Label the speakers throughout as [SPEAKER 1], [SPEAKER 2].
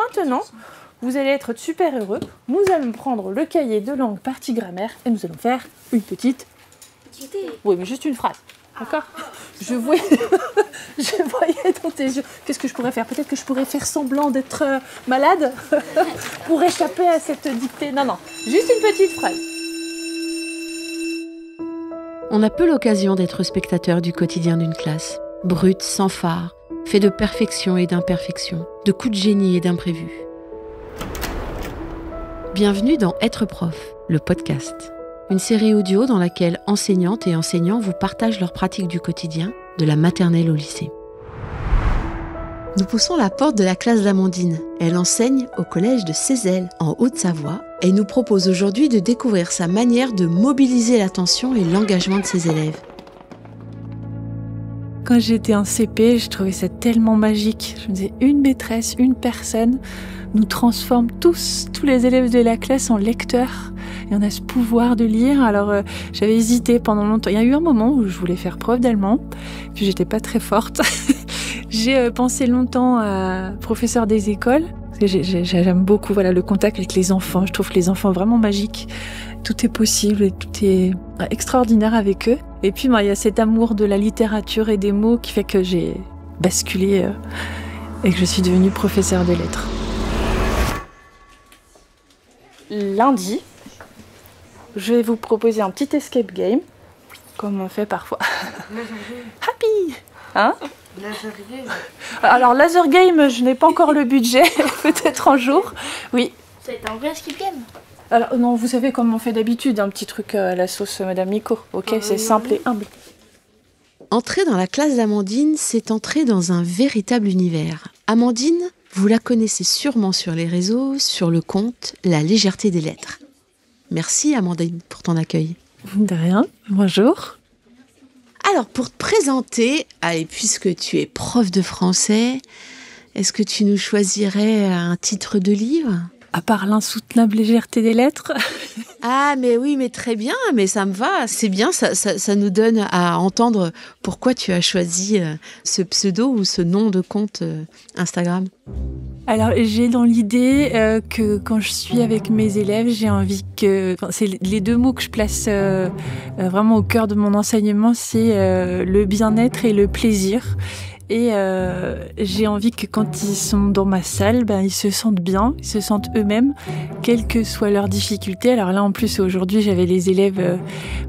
[SPEAKER 1] maintenant, vous allez être super heureux. Nous allons prendre le cahier de langue partie grammaire et nous allons faire une petite... Oui, mais juste une phrase. D'accord ? Je voyais dans tes yeux. Qu'est-ce que je pourrais faire ? Peut-être que je pourrais faire semblant d'être malade pour échapper à cette dictée. Non, juste une petite phrase.
[SPEAKER 2] On a peu l'occasion d'être spectateur du quotidien d'une classe. Brut, sans phare, fait de perfection et d'imperfection, de coups de génie et d'imprévus. Bienvenue dans Être prof, le podcast. Une série audio dans laquelle enseignantes et enseignants vous partagent leurs pratiques du quotidien, de la maternelle au lycée. Nous poussons la porte de la classe d'Amandine. Elle enseigne au collège de Cézelles, en Haute-Savoie, et nous propose aujourd'hui de découvrir sa manière de mobiliser l'attention et l'engagement de ses élèves.
[SPEAKER 1] Quand j'étais en CP, je trouvais ça tellement magique. Je me disais, une maîtresse, une personne nous transforme tous les élèves de la classe en lecteurs. Et on a ce pouvoir de lire. Alors, j'avais hésité pendant longtemps. Il y a eu un moment où je voulais faire prof d'allemand, puis j'étais pas très forte. J'ai pensé longtemps à professeur des écoles. Parce que j'aime beaucoup le contact avec les enfants. Je trouve les enfants vraiment magiques. Tout est possible et tout est extraordinaire avec eux. Et puis, il y a cet amour de la littérature et des mots qui fait que j'ai basculé et que je suis devenue professeure de lettres. Lundi, je vais vous proposer un petit escape game, comme on fait parfois. Happy! Hein?
[SPEAKER 3] Laser game.
[SPEAKER 1] Alors, laser game, je n'ai pas encore le budget, peut-être un jour. Oui.
[SPEAKER 3] Ça va être un vrai escape game.
[SPEAKER 1] Alors, non, vous savez comme on fait d'habitude, un petit truc à la sauce Madame Miko. Ok, c'est simple et humble.
[SPEAKER 2] Entrer dans la classe d'Amandine, c'est entrer dans un véritable univers. Amandine, vous la connaissez sûrement sur les réseaux, sur le compte La légèreté des lettres. Merci Amandine pour ton accueil.
[SPEAKER 1] De rien, bonjour.
[SPEAKER 2] Alors pour te présenter, puisque tu es prof de français, est-ce que tu nous choisirais un titre de livre ?
[SPEAKER 1] À part l'insoutenable légèreté des lettres.
[SPEAKER 2] Ah mais oui, mais très bien, mais ça me va, c'est bien, ça nous donne à entendre pourquoi tu as choisi ce pseudo ou ce nom de compte Instagram.
[SPEAKER 1] Alors j'ai dans l'idée que quand je suis avec mes élèves, j'ai envie que... c'est les deux mots que je place vraiment au cœur de mon enseignement, c'est le bien-être et le plaisir. Et j'ai envie que quand ils sont dans ma salle, ils se sentent bien, ils se sentent eux-mêmes, quelles que soient leurs difficultés. Alors là, en plus, aujourd'hui, j'avais les élèves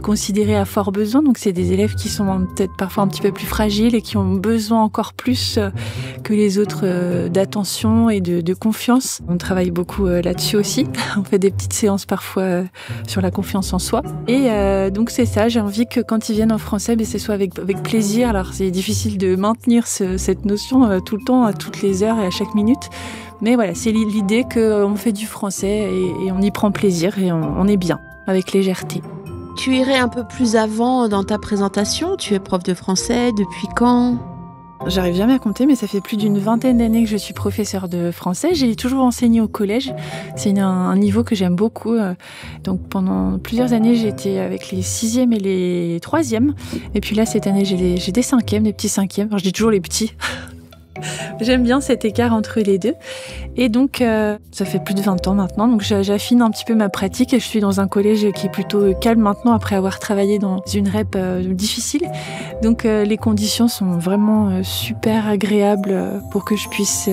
[SPEAKER 1] considérés à fort besoin. Donc, c'est des élèves qui sont peut-être parfois un petit peu plus fragiles et qui ont besoin encore plus que les autres d'attention et de confiance. On travaille beaucoup là-dessus aussi. On fait des petites séances parfois sur la confiance en soi. Et donc, c'est ça. J'ai envie que quand ils viennent en français, ce soit avec plaisir. Alors, c'est difficile de maintenir cette notion tout le temps, à toutes les heures et à chaque minute. Mais voilà, c'est l'idée qu'on fait du français et on y prend plaisir et on est bien, avec légèreté.
[SPEAKER 2] Tu irais un peu plus avant dans ta présentation. Tu es prof de français depuis quand ?
[SPEAKER 1] J'arrive jamais à compter, mais ça fait plus d'une vingtaine d'années que je suis professeure de français. J'ai toujours enseigné au collège. C'est un niveau que j'aime beaucoup. Donc pendant plusieurs années, j'étais avec les 6e et les 3e. Et puis là, cette année, j'ai des 5e, des petits 5e. Alors, je dis toujours les petits. J'aime bien cet écart entre les deux. Et donc, ça fait plus de 20 ans maintenant. Donc, j'affine un petit peu ma pratique et je suis dans un collège qui est plutôt calme maintenant après avoir travaillé dans une REP difficile. Donc, les conditions sont vraiment super agréables pour que je puisse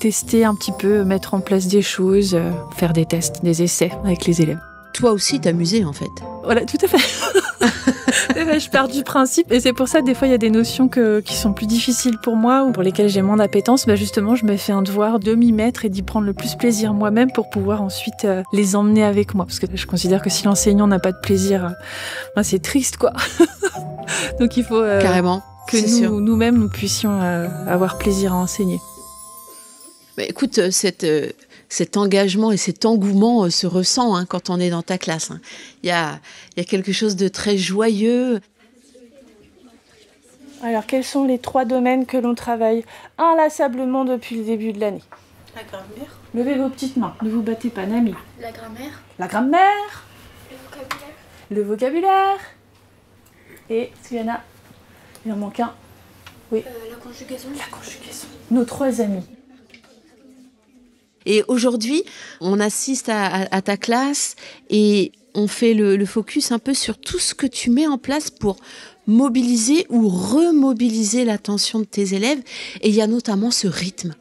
[SPEAKER 1] tester un petit peu, mettre en place des choses, faire des tests, des essais avec les élèves.
[SPEAKER 2] Toi aussi t'amuser en fait.
[SPEAKER 1] Voilà, tout à fait. Je pars du principe et c'est pour ça des fois il y a des notions qui sont plus difficiles pour moi ou pour lesquelles j'ai moins d'appétence. Justement, je me fais un devoir de m'y mettre et d'y prendre le plus plaisir moi-même pour pouvoir ensuite les emmener avec moi. Parce que je considère que si l'enseignant n'a pas de plaisir, c'est triste quoi. Donc il faut
[SPEAKER 2] carrément
[SPEAKER 1] que nous-mêmes nous puissions avoir plaisir à enseigner.
[SPEAKER 2] Mais écoute, cet engagement et cet engouement se ressent quand on est dans ta classe. Il y a quelque chose de très joyeux.
[SPEAKER 1] Alors, quels sont les 3 domaines que l'on travaille inlassablement depuis le début de l'année ?
[SPEAKER 3] La grammaire.
[SPEAKER 1] Levez vos petites mains, ne vous battez pas, Nami.
[SPEAKER 3] La grammaire.
[SPEAKER 1] La grammaire.
[SPEAKER 3] Le vocabulaire.
[SPEAKER 1] Le vocabulaire. Et, est-ce qu'il y en a ? Il en manque un. Oui.
[SPEAKER 3] La conjugaison.
[SPEAKER 1] La conjugaison. Nos 3 amis.
[SPEAKER 2] Et aujourd'hui, on assiste à ta classe et on fait le focus un peu sur tout ce que tu mets en place pour mobiliser ou remobiliser l'attention de tes élèves. Et il y a notamment ce rythme.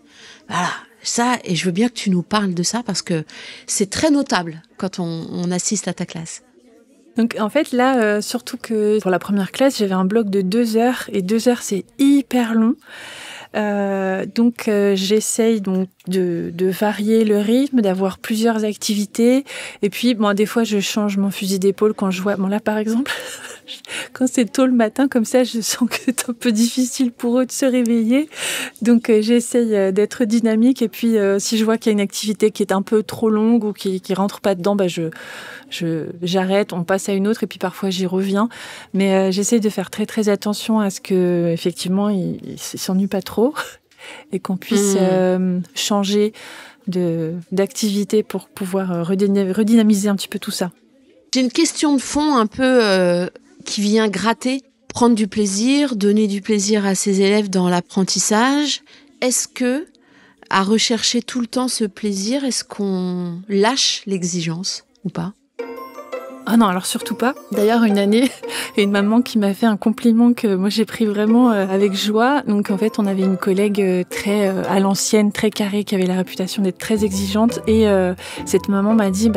[SPEAKER 2] Voilà, ça, et je veux bien que tu nous parles de ça parce que c'est très notable quand on assiste à ta classe.
[SPEAKER 1] Donc en fait là, surtout que pour la première classe, j'avais un bloc de 2 heures et 2 heures c'est hyper long. Donc j'essaye donc de varier le rythme, d'avoir plusieurs activités. Et puis bon, des fois je change mon fusil d'épaule quand je vois. Bon là par exemple, quand c'est tôt le matin comme ça, je sens que c'est un peu difficile pour eux de se réveiller. Donc j'essaye d'être dynamique. Et puis si je vois qu'il y a une activité qui est un peu trop longue ou qui rentre pas dedans, bah j'arrête, on passe à une autre et puis parfois j'y reviens. Mais j'essaye de faire très très attention à ce que effectivement ils s'ennuient pas trop et qu'on puisse changer d'activité pour pouvoir redynamiser un petit peu tout ça.
[SPEAKER 2] J'ai une question de fond un peu qui vient gratter. Prendre du plaisir, donner du plaisir à ses élèves dans l'apprentissage. Est-ce que, à rechercher tout le temps ce plaisir, est-ce qu'on lâche l'exigence ou pas ?
[SPEAKER 1] Ah non, alors surtout pas. D'ailleurs, une année, il y a une maman qui m'a fait un compliment que moi j'ai pris vraiment avec joie. Donc en fait, on avait une collègue très à l'ancienne, très carrée, qui avait la réputation d'être très exigeante. Et cette maman m'a dit,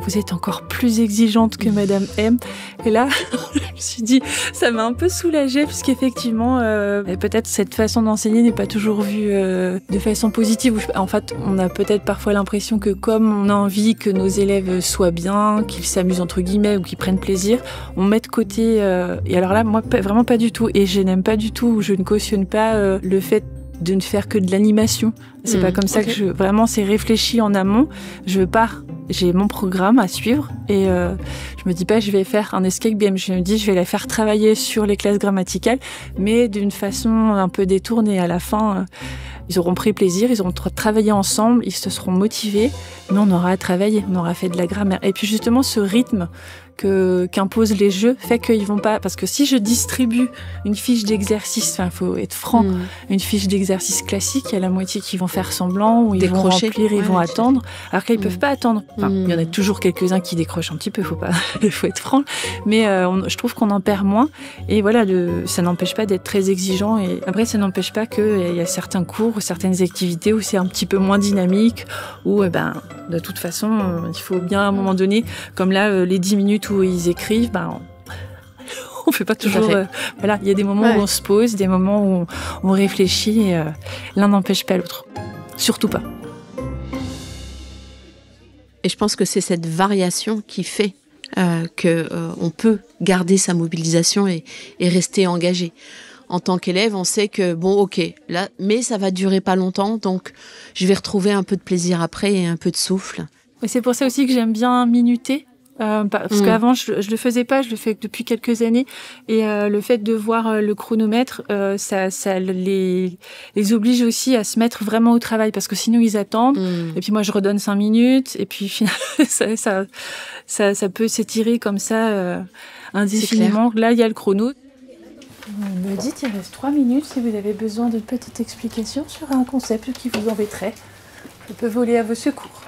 [SPEAKER 1] vous êtes encore plus exigeante que Madame M. Et là, je me suis dit, ça m'a un peu soulagée, puisqu'effectivement, peut-être cette façon d'enseigner n'est pas toujours vue de façon positive. En fait, on a peut-être parfois l'impression que comme on a envie que nos élèves soient bien, qu'ils s'amusent entre guillemets, ou qui prennent plaisir, on met de côté. Et alors là, moi, vraiment pas du tout. Et je n'aime pas du tout, je ne cautionne pas le fait de ne faire que de l'animation. C'est pas comme ça que vraiment, c'est réfléchi en amont. Je pars, j'ai mon programme à suivre et je me dis pas, je vais faire un escape game. Je me dis, je vais la faire travailler sur les classes grammaticales, mais d'une façon un peu détournée. À la fin, ils auront pris plaisir, ils auront travaillé ensemble, ils se seront motivés, mais on aura travaillé, on aura fait de la grammaire. Et puis justement, ce rythme qu'imposent les jeux fait qu'ils vont pas... Parce que si je distribue une fiche d'exercice, il faut être franc, une fiche d'exercice classique, il y a la moitié qui vont faire semblant, ou ils vont remplir, ils vont attendre, alors qu'ils peuvent pas attendre. Enfin, il y en a toujours quelques-uns qui décrochent un petit peu, faut être franc, mais je trouve qu'on en perd moins. Et voilà, ça n'empêche pas d'être très exigeant. Et après, ça n'empêche pas qu'il y a certains cours ou certaines activités où c'est un petit peu moins dynamique, où de toute façon, il faut bien à un moment donné, comme là, les 10 minutes où ils écrivent, on fait pas toujours. Voilà, il y a des moments où on se pose, des moments où on réfléchit, et l'un n'empêche pas l'autre. Surtout pas.
[SPEAKER 2] Et je pense que c'est cette variation qui fait qu'on peut garder sa mobilisation et rester engagé. En tant qu'élève, on sait que là, mais ça va durer pas longtemps, donc je vais retrouver un peu de plaisir après et un peu de souffle.
[SPEAKER 1] Et c'est pour ça aussi que j'aime bien minuter. Parce qu'avant, je le faisais pas, je le fais depuis quelques années. Et le fait de voir le chronomètre, ça les oblige aussi à se mettre vraiment au travail, parce que sinon ils attendent. Et puis moi, je redonne 5 minutes. Et puis finalement, ça peut s'étirer comme ça indéfiniment. Là, il y a le chrono. Vous me dites, il reste 3 minutes si vous avez besoin d'une petite explication sur un concept qui vous embêterait. Je peux voler à vos secours.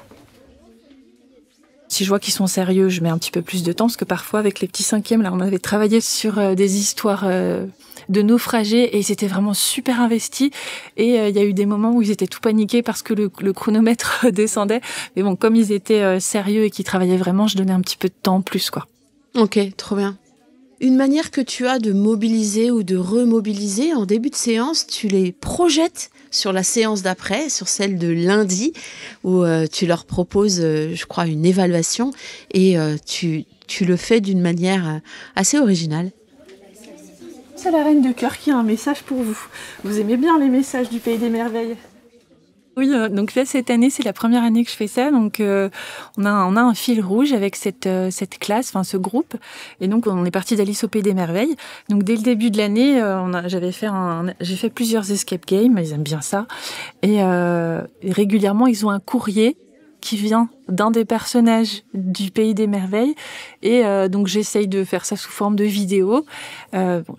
[SPEAKER 1] Si je vois qu'ils sont sérieux, je mets un petit peu plus de temps, parce que parfois, avec les petits cinquièmes, là, on avait travaillé sur des histoires de naufragés, et ils étaient vraiment super investis. Et il y a eu des moments où ils étaient tout paniqués parce que le chronomètre descendait. Mais bon, comme ils étaient sérieux et qu'ils travaillaient vraiment, je donnais un petit peu de temps en plus, quoi.
[SPEAKER 2] Ok, trop bien. Une manière que tu as de mobiliser ou de remobiliser, en début de séance, tu les projettes sur la séance d'après, sur celle de lundi, où tu leur proposes, je crois, une évaluation, et tu le fais d'une manière assez originale.
[SPEAKER 1] C'est la Reine de Cœur qui a un message pour vous. Vous aimez bien les messages du Pays des Merveilles ? Oui, donc là, cette année, c'est la première année que je fais ça. Donc, on a un fil rouge avec cette classe, enfin ce groupe. Et donc, on est parti d'Alice au Pays des Merveilles. Donc, dès le début de l'année, j'ai fait plusieurs escape games. Ils aiment bien ça. Et régulièrement, ils ont un courrier qui vient d'un des personnages du Pays des Merveilles. Et donc j'essaye de faire ça sous forme de vidéo.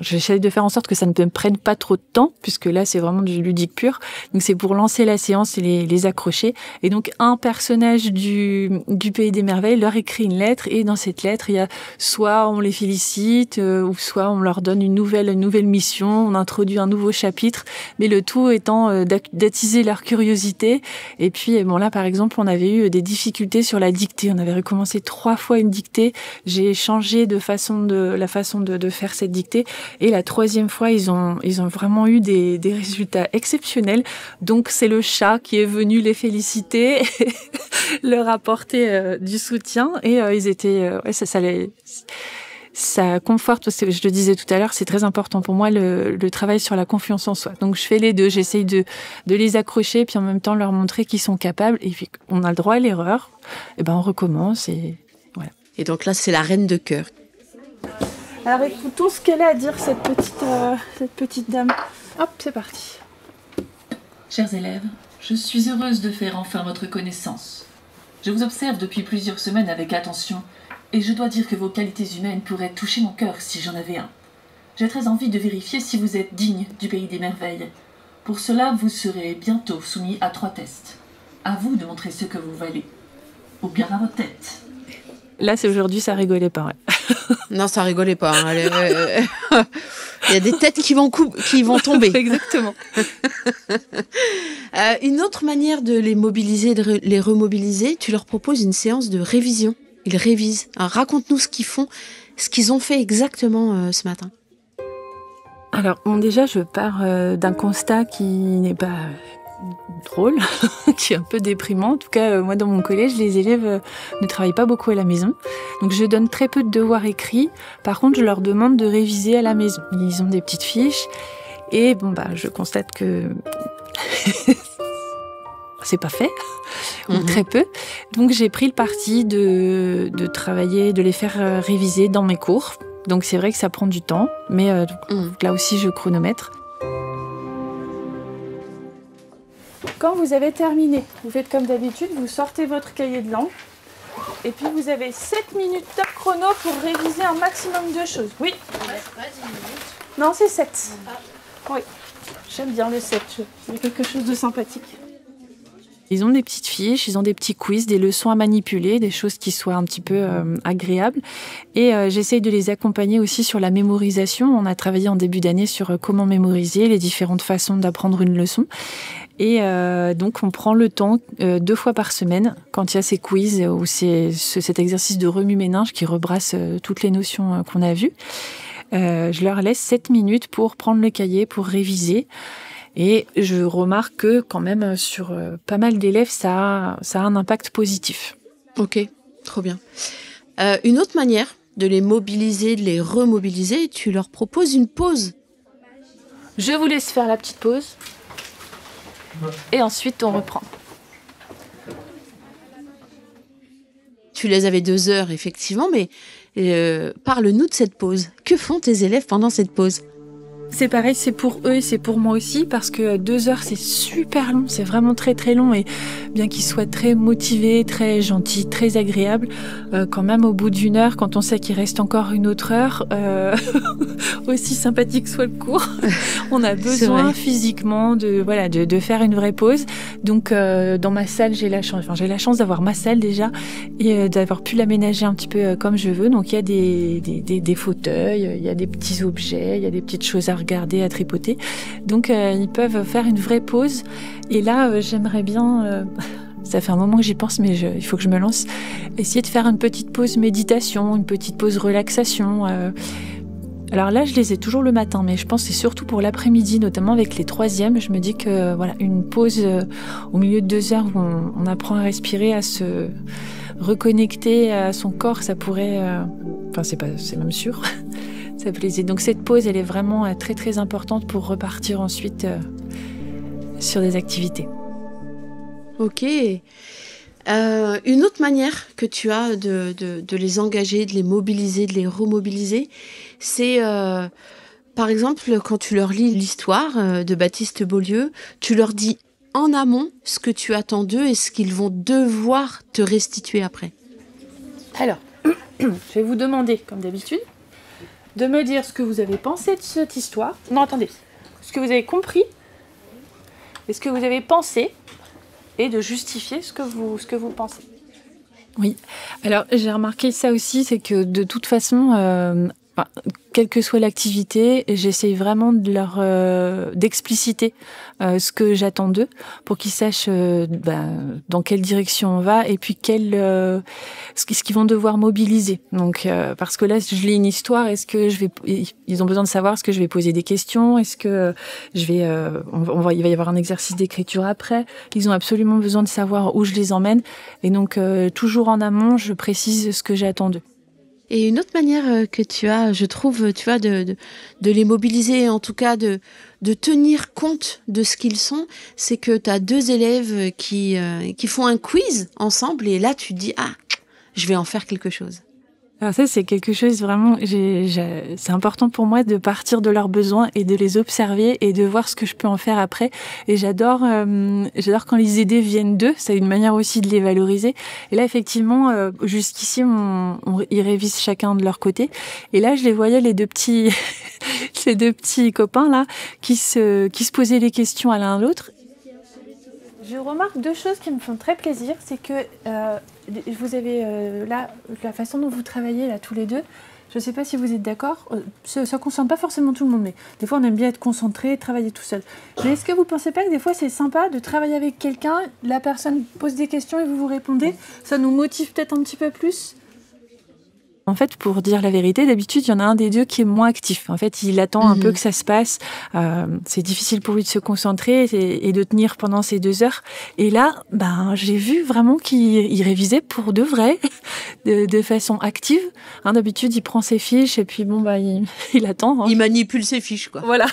[SPEAKER 1] J'essaye de faire en sorte que ça ne me prenne pas trop de temps, puisque là c'est vraiment du ludique pur. Donc c'est pour lancer la séance et les accrocher. Et donc un personnage du Pays des Merveilles leur écrit une lettre, et dans cette lettre il y a soit on les félicite, ou soit on leur donne une nouvelle mission, on introduit un nouveau chapitre, mais le tout étant d'attiser leur curiosité. Et puis bon, là par exemple on avait eu des difficultés sur la dictée, on avait recommencé 3 fois une dictée, j'ai changé la façon de faire cette dictée, et la 3e fois ils ont vraiment eu des résultats exceptionnels. Donc c'est le chat qui est venu les féliciter leur apporter du soutien, et ils étaient ça conforte, parce que je le disais tout à l'heure, c'est très important pour moi le travail sur la confiance en soi. Donc je fais les deux, j'essaye de les accrocher, puis en même temps leur montrer qu'ils sont capables, et puis on a le droit à l'erreur, et ben on recommence, et voilà.
[SPEAKER 2] Et donc là, c'est la reine de cœur.
[SPEAKER 1] Alors écoutons ce qu'elle a à dire, cette petite dame. Hop, c'est parti.
[SPEAKER 4] Chers élèves, je suis heureuse de faire enfin votre connaissance. Je vous observe depuis plusieurs semaines avec attention, et je dois dire que vos qualités humaines pourraient toucher mon cœur si j'en avais un. J'ai très envie de vérifier si vous êtes digne du Pays des Merveilles. Pour cela, vous serez bientôt soumis à 3 tests. À vous de montrer ce que vous valez. Ou bien à votre tête.
[SPEAKER 1] Là, c'est aujourd'hui, ça rigolait pas. Ouais.
[SPEAKER 2] Non, ça rigolait pas. Hein. Il y a des têtes qui vont tomber.
[SPEAKER 1] Exactement.
[SPEAKER 2] Une autre manière de les mobiliser, de les remobiliser, tu leur proposes une séance de révision. Ils révisent. Alors, raconte-nous ce qu'ils ont fait exactement ce matin.
[SPEAKER 1] Alors, bon, déjà, je pars d'un constat qui n'est pas drôle, qui est un peu déprimant. En tout cas, moi, dans mon collège, les élèves ne travaillent pas beaucoup à la maison. Donc, je donne très peu de devoirs écrits. Par contre, je leur demande de réviser à la maison. Ils ont des petites fiches. Et bon, je constate que c'est pas fait, ou très peu. Donc, j'ai pris le parti de travailler, de les faire réviser dans mes cours. Donc, c'est vrai que ça prend du temps, mais là aussi, je chronomètre. Quand vous avez terminé, vous faites comme d'habitude, vous sortez votre cahier de langue, et puis vous avez 7 minutes top chrono pour réviser un maximum de choses. Oui.
[SPEAKER 3] Pas 10 minutes.
[SPEAKER 1] Non, c'est 7. Oui. J'aime bien le 7. Il y a quelque chose de sympathique. Ils ont des petites fiches, ils ont des petits quiz, des leçons à manipuler, des choses qui soient un petit peu agréables. Et j'essaye de les accompagner aussi sur la mémorisation. On a travaillé en début d'année sur comment mémoriser, les différentes façons d'apprendre une leçon. Et donc, on prend le temps 2 fois par semaine, quand il y a ces quiz ou cet exercice de remue-méninge qui rebrasse toutes les notions qu'on a vues. Je leur laisse 7 minutes pour prendre le cahier, pour réviser. Et je remarque que quand même sur pas mal d'élèves, ça a un impact positif.
[SPEAKER 2] Ok, trop bien. Une autre manière de les mobiliser, de les remobiliser, tu leur proposes une pause.
[SPEAKER 1] Je vous laisse faire la petite pause. Et ensuite, on reprend.
[SPEAKER 2] Tu les avais 2 heures, effectivement, mais parle-nous de cette pause. Que font tes élèves pendant cette pause ?
[SPEAKER 1] C'est pareil, c'est pour eux et c'est pour moi aussi, parce que 2 heures, c'est super long, c'est vraiment très très long, et bien qu'ils soient très motivés, très gentils, très agréables, quand même au bout d'1 heure, quand on sait qu'il reste encore une autre heure, aussi sympathique soit le cours, on a besoin physiquement de faire une vraie pause. Donc dans ma salle, j'ai la chance d'avoir ma salle déjà, et d'avoir pu l'aménager un petit peu comme je veux. Donc il y a des fauteuils, il y a des petits objets, il y a des petites choses à regarder, à tripoter. Donc ils peuvent faire une vraie pause. Et là, j'aimerais bien, ça fait un moment que j'y pense, mais il faut que je me lance, essayer de faire une petite pause méditation, une petite pause relaxation. Alors là, je les ai toujours le matin, mais je pense que c'est surtout pour l'après-midi, notamment avec les 3e. Je me dis que une pause au milieu de 2 heures où on apprend à respirer, à se reconnecter à son corps, ça pourrait... c'est même sûr. Ça plaisait. Donc cette pause, elle est vraiment très très importante pour repartir ensuite sur des activités.
[SPEAKER 2] Ok. Une autre manière que tu as de les engager, de les mobiliser, de les remobiliser, c'est par exemple quand tu leur lis l'histoire de Baptiste Beaulieu, tu leur dis en amont ce que tu attends d'eux et ce qu'ils vont devoir te restituer après.
[SPEAKER 1] Alors, je vais vous demander, comme d'habitude, de me dire ce que vous avez pensé de cette histoire. Non, attendez. Ce que vous avez compris et ce que vous avez pensé et de justifier ce que vous pensez. Oui. Alors, j'ai remarqué ça aussi, c'est que de toute façon, quelle que soit l'activité, j'essaye vraiment de leur d'expliciter ce que j'attends d'eux pour qu'ils sachent dans quelle direction on va et puis ce qu'ils vont devoir mobiliser. Donc parce que là, je lis une histoire, ils ont besoin de savoir est-ce que je vais poser des questions, est-ce que il va y avoir un exercice d'écriture après. Ils ont absolument besoin de savoir où je les emmène et donc toujours en amont, je précise ce que j'attends d'eux.
[SPEAKER 2] Et une autre manière que tu as, je trouve, tu vois, de les mobiliser, en tout cas de tenir compte de ce qu'ils sont, c'est que tu as 2 élèves qui font un quiz ensemble et là tu te dis, je vais en faire quelque chose.
[SPEAKER 1] Alors ça, c'est quelque chose vraiment, c'est important pour moi de partir de leurs besoins et de les observer et de voir ce que je peux en faire après. Et j'adore quand les idées viennent d'eux, c'est une manière aussi de les valoriser. Et là, effectivement, jusqu'ici, ils révisent chacun de leur côté. Et là, je les voyais, les 2 petits, ces 2 petits copains là, qui se posaient les questions à l'un à l'autre. Je remarque 2 choses qui me font très plaisir, c'est que vous avez là la façon dont vous travaillez là tous les deux. Je ne sais pas si vous êtes d'accord. Ça ne concerne pas forcément tout le monde, mais des fois on aime bien être concentré, travailler tout seul. Mais est-ce que vous ne pensez pas que des fois c'est sympa de travailler avec quelqu'un, la personne pose des questions et vous répondez, ça nous motive peut-être un petit peu plus? En fait, pour dire la vérité, d'habitude, il y en a un des 2 qui est moins actif. En fait, il attend un peu que ça se passe. C'est difficile pour lui de se concentrer et de tenir pendant ces 2 heures. Et là, j'ai vu vraiment qu'il révisait pour de vrai, de façon active. D'habitude, il prend ses fiches et puis il attend.
[SPEAKER 2] Il manipule ses fiches, quoi.
[SPEAKER 1] Voilà.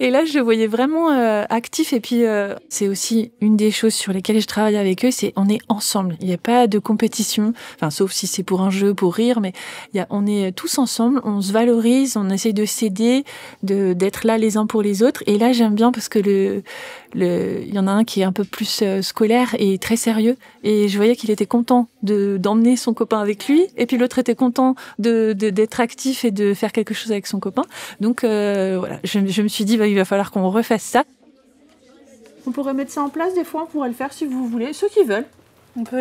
[SPEAKER 1] Et là, je le voyais vraiment actif. Et puis, c'est aussi une des choses sur lesquelles je travaille avec eux, c'est on est ensemble. Il n'y a pas de compétition, sauf si c'est pour un jeu, pour rire. Mais on est tous ensemble, on se valorise, on essaye de s'aider, d'être là les uns pour les autres. Et là, j'aime bien parce que il y en a un qui est un peu plus scolaire et très sérieux. Et je voyais qu'il était content d'emmener son copain avec lui. Et puis l'autre était content d'être actif et de faire quelque chose avec son copain. Donc voilà, je me suis dit, il va falloir qu'on refasse ça. On pourrait mettre ça en place des fois, on pourrait le faire si vous voulez, ceux qui veulent.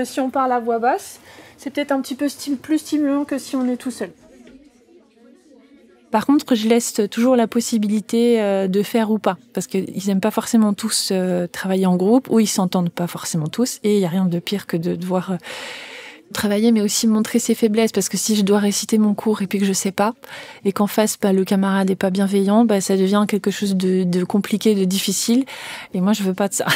[SPEAKER 1] Si on parle à voix basse, c'est peut-être un petit peu plus stimulant que si on est tout seul. Par contre, je laisse toujours la possibilité de faire ou pas, parce qu'ils n'aiment pas forcément tous travailler en groupe, ou ils s'entendent pas forcément tous, et il n'y a rien de pire que de devoir travailler, mais aussi montrer ses faiblesses, parce que si je dois réciter mon cours et puis que je sais pas, et qu'en face, le camarade n'est pas bienveillant, ça devient quelque chose de compliqué, de difficile, et moi je veux pas de ça.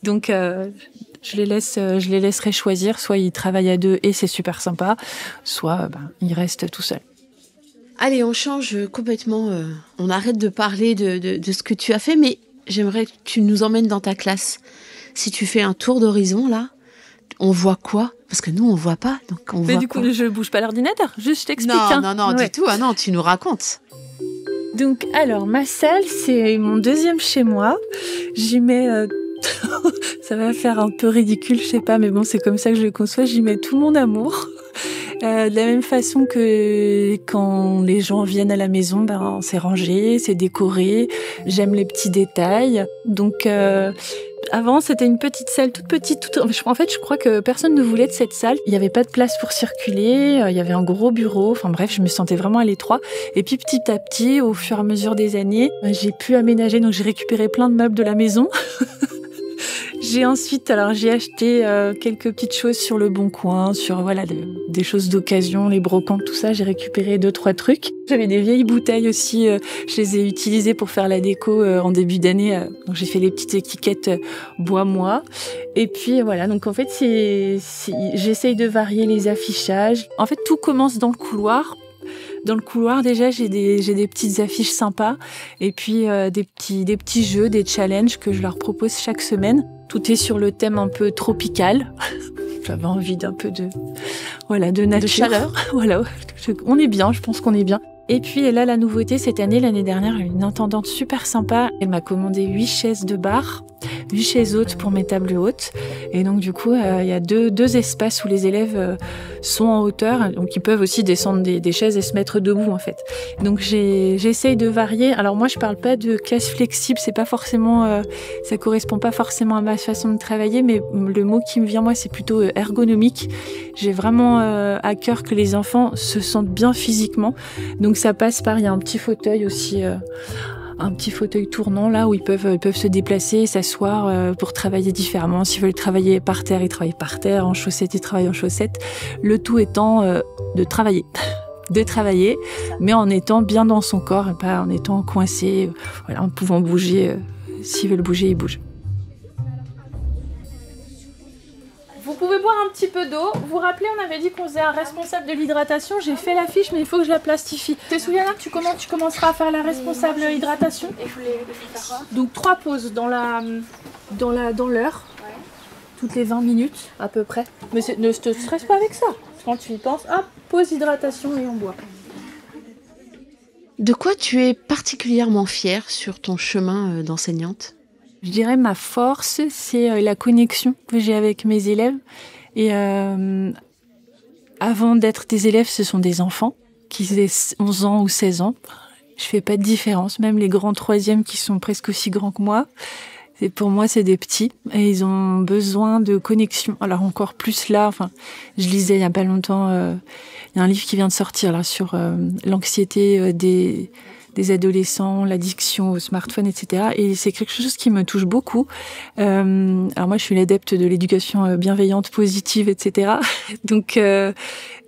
[SPEAKER 1] Donc je les laisserai choisir, soit ils travaillent à 2 et c'est super sympa, soit ils restent tout seuls.
[SPEAKER 2] Allez, on change complètement, on arrête de parler de ce que tu as fait, mais j'aimerais que tu nous emmènes dans ta classe. Si tu fais un tour d'horizon, là, on voit quoi? Parce que nous, on voit pas, donc on voit. Mais
[SPEAKER 1] du coup, je bouge pas l'ordinateur, juste je t'explique.
[SPEAKER 2] Non, du tout, non, tu nous racontes.
[SPEAKER 1] Donc, alors, ma salle, c'est mon 2e chez moi. J'y mets... ça va faire un peu ridicule, je sais pas, mais bon, c'est comme ça que je le conçois. J'y mets tout mon amour. De la même façon que quand les gens viennent à la maison, c'est rangé, c'est décoré. J'aime les petits détails. Donc, avant, c'était une petite salle toute petite. En fait, je crois que personne ne voulait de cette salle. Il n'y avait pas de place pour circuler. Il y avait un gros bureau. Enfin bref, je me sentais vraiment à l'étroit. Et puis petit à petit, au fur et à mesure des années, j'ai pu aménager. Donc j'ai récupéré plein de meubles de la maison. J'ai acheté quelques petites choses sur le Bon Coin, sur des choses d'occasion, les brocantes, tout ça. J'ai récupéré 2-3 trucs. J'avais des vieilles bouteilles aussi. Je les ai utilisées pour faire la déco en début d'année. Donc j'ai fait les petites étiquettes bois-moi. Et puis voilà. Donc en fait, j'essaye de varier les affichages. En fait, tout commence dans le couloir. Dans le couloir, déjà, j'ai des petites affiches sympas et puis des petits jeux, des challenges que je leur propose chaque semaine. Tout est sur le thème un peu tropical. J'avais envie d'un peu de nature. De chaleur. Voilà, on est bien, je pense qu'on est bien. Et puis là, la nouveauté, l'année dernière, une intendante super sympa. Elle m'a commandé 8 chaises de bar. 8 chaises hautes pour mes tables hautes. Et donc du coup, il y a deux espaces où les élèves sont en hauteur, donc ils peuvent aussi descendre des chaises et se mettre debout en fait. Donc j'essaye de varier. Alors moi, je parle pas de classe flexible, c'est pas forcément, ça correspond pas forcément à ma façon de travailler, mais le mot qui me vient moi, c'est plutôt ergonomique. J'ai vraiment à cœur que les enfants se sentent bien physiquement. Donc ça passe par, il y a un petit fauteuil aussi, un petit fauteuil tournant là où ils peuvent se déplacer, s'asseoir pour travailler différemment. S'ils veulent travailler par terre, ils travaillent par terre, en chaussettes, ils travaillent en chaussettes. Le tout étant de travailler. De travailler, mais en étant bien dans son corps et pas en étant coincé, voilà, en pouvant bouger. S'ils veulent bouger, ils bougent.
[SPEAKER 3] Vous pouvez boire un petit peu d'eau. Vous vous rappelez, on avait dit qu'on faisait un responsable de l'hydratation. J'ai fait la fiche, mais il faut que je la plastifie. Te souviens là, tu commenceras à faire la responsable hydratation. Et il faut faire quoi? Donc 3 pauses dans l'heure. Ouais. Toutes les 20 minutes à peu près. Mais ne te stresse pas avec ça. Quand tu y penses, hop, pause hydratation et on boit.
[SPEAKER 2] De quoi tu es particulièrement fière sur ton chemin d'enseignante ?
[SPEAKER 1] Je dirais ma force, c'est la connexion que j'ai avec mes élèves. Et avant d'être des élèves, ce sont des enfants qui aient 11 ans ou 16 ans. Je fais pas de différence, même les grands troisièmes qui sont presque aussi grands que moi. Et pour moi, c'est des petits et ils ont besoin de connexion. Alors encore plus là, enfin, je lisais il y a pas longtemps, il y a un livre qui vient de sortir là sur l'anxiété des adolescents, l'addiction au smartphone, etc. Et c'est quelque chose qui me touche beaucoup. Alors moi, je suis l'adepte de l'éducation bienveillante, positive, etc. Donc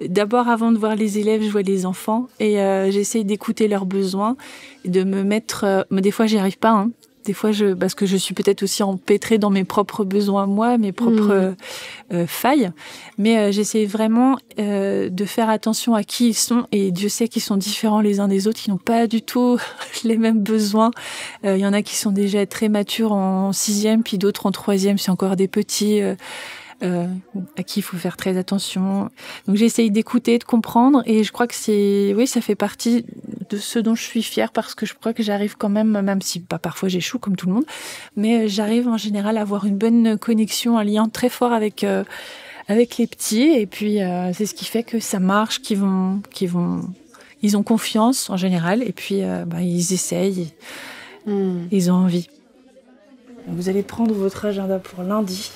[SPEAKER 1] d'abord, avant de voir les élèves, je vois les enfants et j'essaye d'écouter leurs besoins, de me mettre. Mais des fois, j'y arrive pas. Hein. Des fois, parce que je suis peut-être aussi empêtrée dans mes propres besoins, moi, mes propres failles. Mais j'essaie vraiment de faire attention à qui ils sont. Et Dieu sait qu'ils sont différents les uns des autres, qui n'ont pas du tout les mêmes besoins. Il y en a qui sont déjà très matures en 6e, puis d'autres en 3e, c'est encore des petits... à qui il faut faire très attention. Donc j'essaye d'écouter, de comprendre, et je crois que ça fait partie de ce dont je suis fière, parce que je crois que j'arrive quand même si parfois j'échoue comme tout le monde, mais j'arrive en général à avoir une bonne connexion, un lien très fort avec les petits, et puis c'est ce qui fait que ça marche, ils ont confiance en général, et puis ils essayent, ils ont envie. Vous allez prendre votre agenda pour lundi.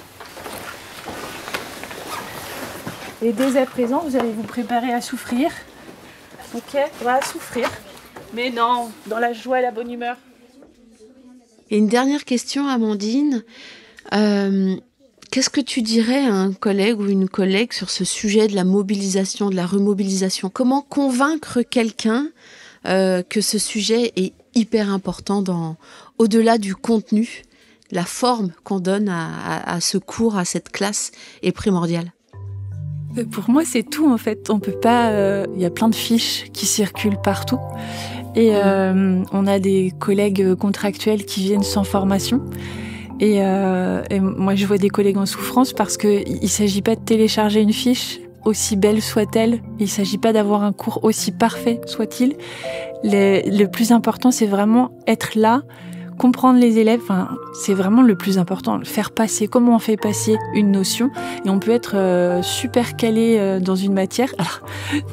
[SPEAKER 1] Et dès à présent, vous allez vous préparer à souffrir. Ok, on va souffrir. Mais non, dans la joie et la bonne humeur.
[SPEAKER 2] Et une dernière question, Amandine. Qu'est-ce que tu dirais à un collègue ou une collègue sur ce sujet de la mobilisation, de la remobilisation ? Comment convaincre quelqu'un que ce sujet est hyper important au-delà du contenu, la forme qu'on donne à ce cours, à cette classe est primordiale ?
[SPEAKER 1] Pour moi, c'est tout en fait. On peut pas. Il y a plein de fiches qui circulent partout, et on a des collègues contractuels qui viennent sans formation. Et moi, je vois des collègues en souffrance parce que il s'agit pas de télécharger une fiche, aussi belle soit-elle. Il s'agit pas d'avoir un cours aussi parfait soit-il. Le plus important, c'est vraiment être là. Comprendre les élèves, c'est vraiment le plus important. Faire passer, comment on fait passer une notion. Et on peut être super calé dans une matière. Alors,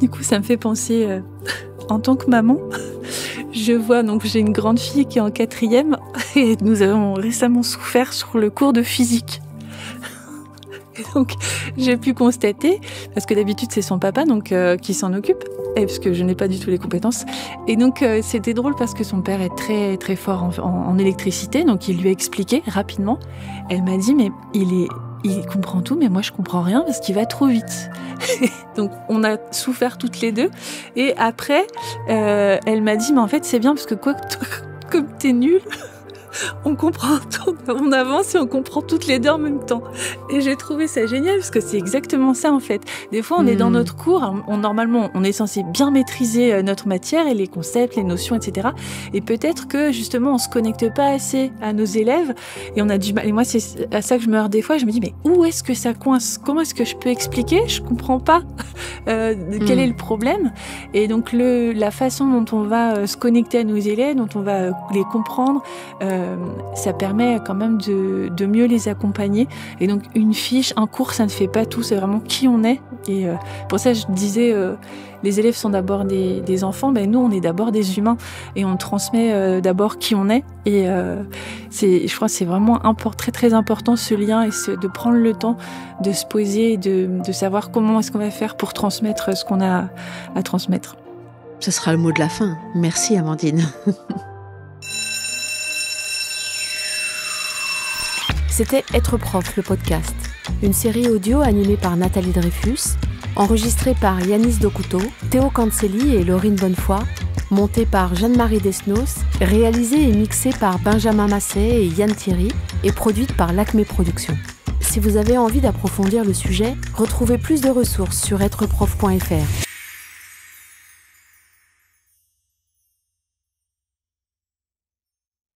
[SPEAKER 1] du coup, ça me fait penser, en tant que maman, j'ai une grande fille qui est en 4e et nous avons récemment souffert sur le cours de physique. Et donc, j'ai pu constater, parce que d'habitude c'est son papa qui s'en occupe, et parce que je n'ai pas du tout les compétences. Et donc, c'était drôle parce que son père est très très fort en électricité, donc il lui a expliqué rapidement. Elle m'a dit, mais il comprend tout, mais moi je comprends rien parce qu'il va trop vite. Donc, on a souffert toutes les deux. Et après, elle m'a dit, mais en fait c'est bien parce que comme t'es nulle, on comprend tout, on avance et on comprend toutes les deux en même temps. Et j'ai trouvé ça génial parce que c'est exactement ça en fait. Des fois on est dans notre cours, normalement on est censé bien maîtriser notre matière et les concepts, les notions, etc. Et peut-être que justement on se connecte pas assez à nos élèves et on a du mal. Et moi c'est à ça que je me heurte des fois, je me dis mais où est-ce que ça coince ? Comment est-ce que je peux expliquer ? Je comprends pas quel est le problème. Et donc la façon dont on va se connecter à nos élèves, dont on va les comprendre, ça permet quand même de mieux les accompagner. Et donc une fiche, un cours, ça ne fait pas tout, c'est vraiment qui on est. Et pour ça, je disais, les élèves sont d'abord des enfants, nous, on est d'abord des humains et on transmet d'abord qui on est. Et je crois que c'est vraiment très très important ce lien et de prendre le temps de se poser et de savoir comment est-ce qu'on va faire pour transmettre ce qu'on a à transmettre.
[SPEAKER 2] Ce sera le mot de la fin. Merci Amandine. C'était Être prof, le podcast. Une série audio animée par Nathalie Dreyfus, enregistrée par Yanis Dokuto, Théo Cancelli et Laurine Bonnefoy, montée par Jeanne-Marie Desnos, réalisée et mixée par Benjamin Masset et Yann Thierry et produite par l'Acme Productions. Si vous avez envie d'approfondir le sujet, retrouvez plus de ressources sur êtreprof.fr.